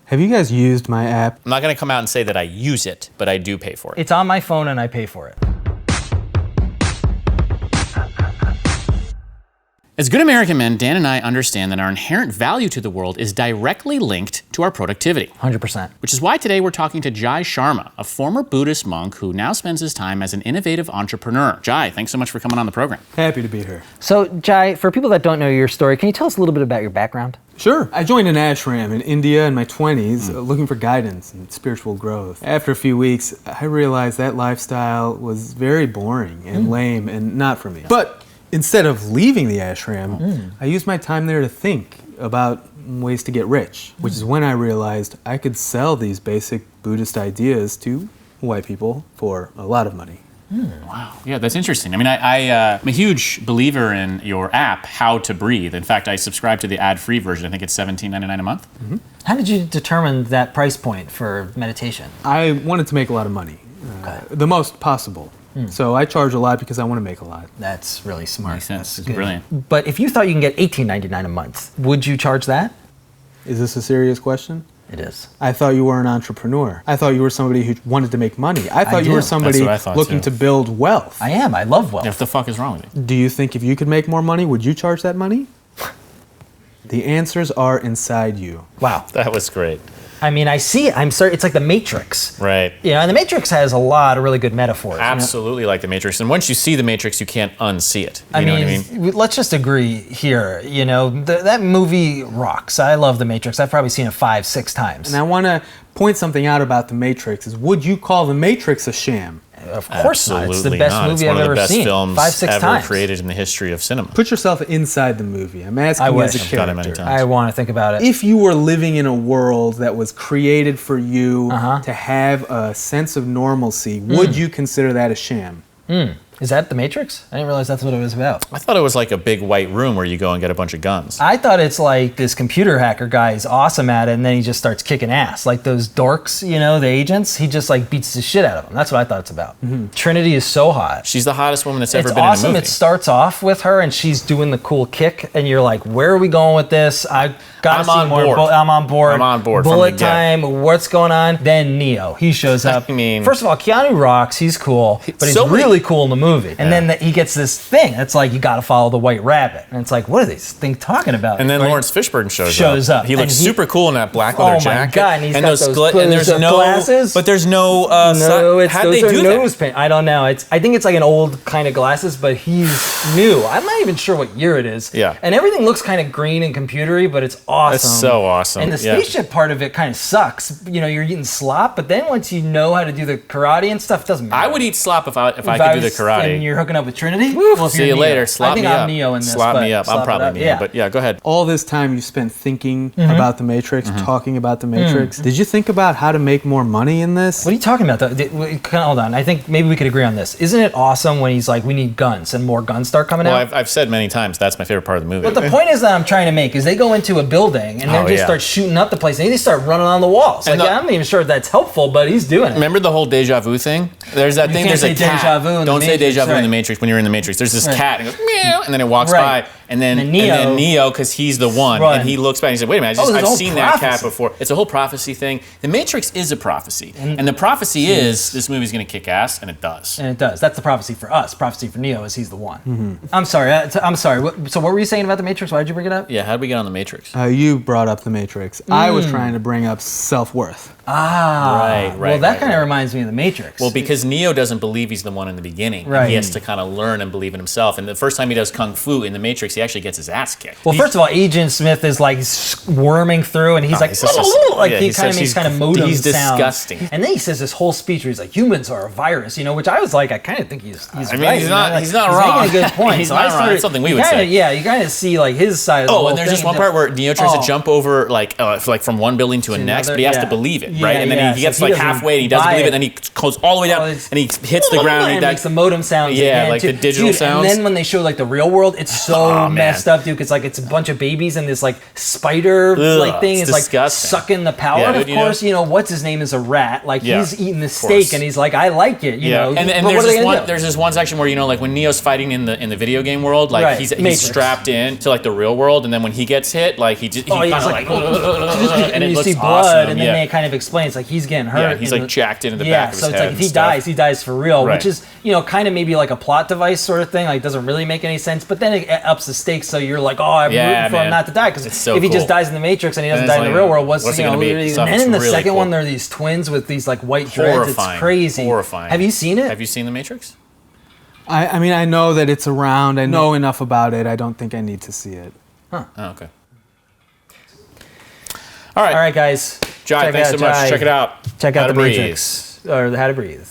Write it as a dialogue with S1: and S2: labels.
S1: Have you guys used my app?
S2: I'm not going to come out and say that I use it, but I do pay for it.
S3: It's on my phone and I pay for it.
S2: As good American men, Dan and I understand that our inherent value to the world is directly linked to our productivity.
S3: 100%.
S2: Which is why today we're talking to Jai Sharma, a former Buddhist monk who now spends his time as an innovative entrepreneur. Jai, thanks so much for coming on the program.
S1: Happy to be here.
S3: So, Jai, for people that don't know your story, can you tell us a little bit about your background?
S1: Sure. I joined an ashram in India in my 20s looking for guidance and spiritual growth. After a few weeks, I realized that lifestyle was very boring and lame and not for me. But instead of leaving the ashram, I used my time there to think about ways to get rich, which is when I realized I could sell these basic Buddhist ideas to white people for a lot of money.
S2: Wow. Yeah, that's interesting. I mean, I'm a huge believer in your app, How to Breathe. In fact, I subscribe to the ad-free version. I think it's $17.99 a month.
S3: How did you determine that price point for meditation?
S1: I wanted to make a lot of money, the most possible. So I charge a lot because I want to make a lot.
S3: That's really smart.
S2: Makes sense.
S3: That's
S2: It's
S3: good.
S2: brilliant.
S3: But if you thought you can get $18.99 a month, would you charge that?
S1: Is this a serious question?
S3: It is.
S1: I thought you were an entrepreneur. I thought you were somebody who wanted to make money. I thought you
S3: do.
S1: were somebody
S2: That's what I thought,
S1: looking
S2: too.
S1: to build wealth.
S3: I am. I love wealth.
S2: What the fuck is wrong with you?
S1: Do you think if you could make more money, would you charge that money? The answers are inside you.
S3: Wow.
S2: That was great.
S3: I mean, I see it. I'm sorry. It's like the Matrix.
S2: Right.
S3: You know, and the Matrix has a lot of really good metaphors. you know?
S2: Absolutely like the Matrix. And once you see the Matrix, you can't unsee it. You
S3: I
S2: know
S3: mean,
S2: what I mean?
S3: let's just agree here. You know, that movie rocks. I love The Matrix. I've probably seen it 5-6 times.
S1: And I want to point something out about The Matrix is, would you call The Matrix a sham?
S3: Of course not. It's the
S2: Absolutely
S3: best
S2: not.
S3: movie
S2: It's one
S3: I've
S2: of the
S3: ever
S2: best
S3: seen.
S2: films
S3: 5-6
S2: ever
S3: times.
S2: created in the history of cinema.
S1: Put yourself inside the movie. I'm asking
S3: I
S1: you
S3: wish.
S1: as a
S3: I've
S2: done it many
S1: character.
S2: times.
S3: I want to think about it.
S1: If you were living in a world that was created for you to have a sense of normalcy, would you consider that a sham?
S3: Is that The Matrix? I didn't realize that's what it was about.
S2: I thought it was like a big white room where you go and get a bunch of guns.
S3: I thought it's like this computer hacker guy is awesome at it, and then he just starts kicking ass. Like those dorks, you know, the agents, he just like beats the shit out of them. That's what I thought it's about. Trinity is so hot.
S2: She's the hottest woman that's ever
S3: It's
S2: been
S3: awesome.
S2: in a movie.
S3: It starts off with her, and she's doing the cool kick, and you're like, where are we going with this? I gotta
S2: I'm
S3: see
S2: on
S3: more.
S2: board.
S3: I'm on board.
S2: I'm on board from
S3: Bullet
S2: the get.
S3: time. What's going on? Then Neo. He shows up.
S2: I mean-
S3: first of all, Keanu rocks. He's cool, but he's
S2: so many-
S3: really cool in the movie. And then he gets this thing. It's like you got to follow the White Rabbit, and it's like, what are these things talking about?
S2: And then
S3: Right?
S2: Lawrence Fishburne shows up.
S3: up.
S2: He looks
S3: And
S2: super cool in that black leather
S3: Oh my
S2: jacket.
S3: God, and he's got those
S2: and there's
S3: closed-up
S2: no
S3: glasses.
S2: But there's no.
S3: No,
S2: how'd
S3: those
S2: they
S3: are
S2: do
S3: nose
S2: that?
S3: paint. I don't know. I think it's like an old kind of glasses, but he's new. I'm not even sure what year it is.
S2: Yeah.
S3: And everything looks kind of green and computery, but it's awesome.
S2: That's so awesome.
S3: And the
S2: Yeah.
S3: spaceship part of it kind of sucks. You know, you're eating slop, but then once you know how to do the karate and stuff, it doesn't matter.
S2: I would eat slop if I could do the
S3: And
S2: karate.
S3: you're hooking up with Trinity. Well, if
S2: See
S3: you're
S2: you
S3: Neo.
S2: later. Slop
S3: I think
S2: me
S3: I'm
S2: up.
S3: Neo in this.
S2: Slop
S3: but
S2: me up. I'm
S3: slop it
S2: probably
S3: up.
S2: Neo.
S3: Yeah.
S2: But yeah, go ahead.
S1: All this time you spent thinking about the Matrix, talking about the Matrix. Did you think about how to make more money in this?
S3: What are you talking about, though? Hold on. I think maybe we could agree on this. Isn't it awesome when he's like, we need guns, and more guns start coming
S2: Well,
S3: out?
S2: I've said many times that's my favorite part of the movie.
S3: But the point is that I'm trying to make is they go into a building and they just start shooting up the place and they start running on the walls. Like, I'm not even sure if that's helpful, but he's doing it.
S2: Remember the whole deja vu thing? There's that thing.
S3: can't
S2: There's a
S3: say
S2: cat.
S3: deja vu in the
S2: Don't say
S3: Matrix,
S2: deja vu in
S3: right.
S2: the Matrix when you're in the Matrix. There's this
S3: Right.
S2: cat and it goes meow, and then it walks
S3: Right.
S2: by, and then
S3: And then
S2: Neo, because he's the one,
S3: Run.
S2: and he looks back and he said, "Wait a minute,
S3: there's a
S2: I've
S3: whole
S2: seen that cat
S3: prophecy.
S2: before." It's a whole prophecy thing. The Matrix is a prophecy, and the prophecy is this movie's going to kick ass, and it does.
S3: And it does. That's the prophecy for us. Prophecy for Neo is he's the one. I'm sorry. I'm sorry. So what were you saying about the Matrix? Why did you bring it up?
S2: Yeah, how did we get on the Matrix?
S1: You brought up the Matrix. I was trying to bring up self-worth.
S2: Right.
S3: Well, that kind of reminds me of the Matrix.
S2: Well, because Neo doesn't believe he's the one in the beginning.
S3: Right.
S2: He has to kind of learn and believe in himself. And the first time he does Kung Fu in the Matrix, he actually gets his ass kicked.
S3: Well, first of all, Agent Smith is like worming through, and he's like,
S2: he's just-
S3: like
S2: yeah,
S3: he
S2: he
S3: kind of
S2: says
S3: makes
S2: he's-
S3: kind of modem
S2: he's
S3: sound.
S2: disgusting.
S3: And then he says this whole speech where he's like, humans are a virus, you know, which I was like, I kind of think he's
S2: I mean,
S3: right.
S2: he's
S3: you know,
S2: not-
S3: like,
S2: he's not wrong.
S3: making a good point.
S2: He's
S3: So
S2: not
S3: I
S2: wrong.
S3: started-
S2: That's something we
S3: you
S2: would
S3: kinda-
S2: say.
S3: Yeah, you kind of see like his side of the
S2: Oh,
S3: whole
S2: and there's
S3: thing.
S2: just one part where Neo tries to jump over like from one building to a next,
S3: another,
S2: but he has to
S3: yeah.
S2: believe it,
S3: Yeah,
S2: right? And then
S3: yeah,
S2: he
S3: so
S2: gets
S3: he
S2: like
S3: doesn't
S2: halfway, and he doesn't
S3: buy
S2: believe it,
S3: it.
S2: and then he goes all the way down,
S3: it's-
S2: and he hits the ground,
S3: and
S2: and
S3: makes the modem sounds.
S2: Yeah,
S3: again,
S2: like
S3: too.
S2: the digital
S3: Dude,
S2: sounds.
S3: And then when they show like the real world, it's so
S2: man.
S3: messed up, dude. It's like it's a bunch of babies and this like spider like thing is like
S2: disgusting.
S3: sucking the power.
S2: Yeah,
S3: And of
S2: dude,
S3: course, you know what's his name is a rat. Like he's eating the steak
S2: course.
S3: and he's like, I like it. You know.
S2: And
S3: but what are they gonna do?
S2: there's this one section where, you know, like when Neo's fighting in the video game world, like
S3: Right.
S2: he's
S3: Matrix.
S2: strapped in to like the real world, and then when he gets hit, like he
S3: he's
S2: kind of
S3: like,
S2: like and it
S3: you
S2: looks
S3: see blood,
S2: awesome.
S3: and then they kind of explain it's like he's getting hurt.
S2: Yeah, he's
S3: in
S2: like jacked into the
S3: yeah,
S2: back of his
S3: so it's
S2: head
S3: like if
S2: and
S3: he
S2: stuff.
S3: he dies for real,
S2: Right.
S3: which is, you know, kind of maybe like a plot device sort of thing. Like doesn't really make any sense, but then it ups the stakes, so you're like, oh, I'm rooting for him not to die, because
S2: so
S3: if he just
S2: cool.
S3: dies in the Matrix and he doesn't
S2: And
S3: die
S2: it's
S3: in the
S2: like,
S3: real world, what's
S2: it
S3: you know?
S2: gonna be?
S3: And
S2: Something
S3: then in the
S2: really
S3: second
S2: cool.
S3: one, there are these twins with these like white dreads.
S2: Horrifying.
S3: It's crazy.
S2: Horrifying.
S3: Have you seen it?
S2: Have you seen The Matrix?
S1: I mean, I know that it's around. I know enough about it. I don't think I need to see it.
S2: Oh, okay. All right.
S3: All right, guys.
S2: Jai,
S3: Check
S2: thanks
S3: out
S2: so much.
S3: Jai.
S2: Check it out.
S3: Check
S2: How
S3: out
S2: to
S3: the
S2: Breathe.
S3: Matrix or How to Breathe.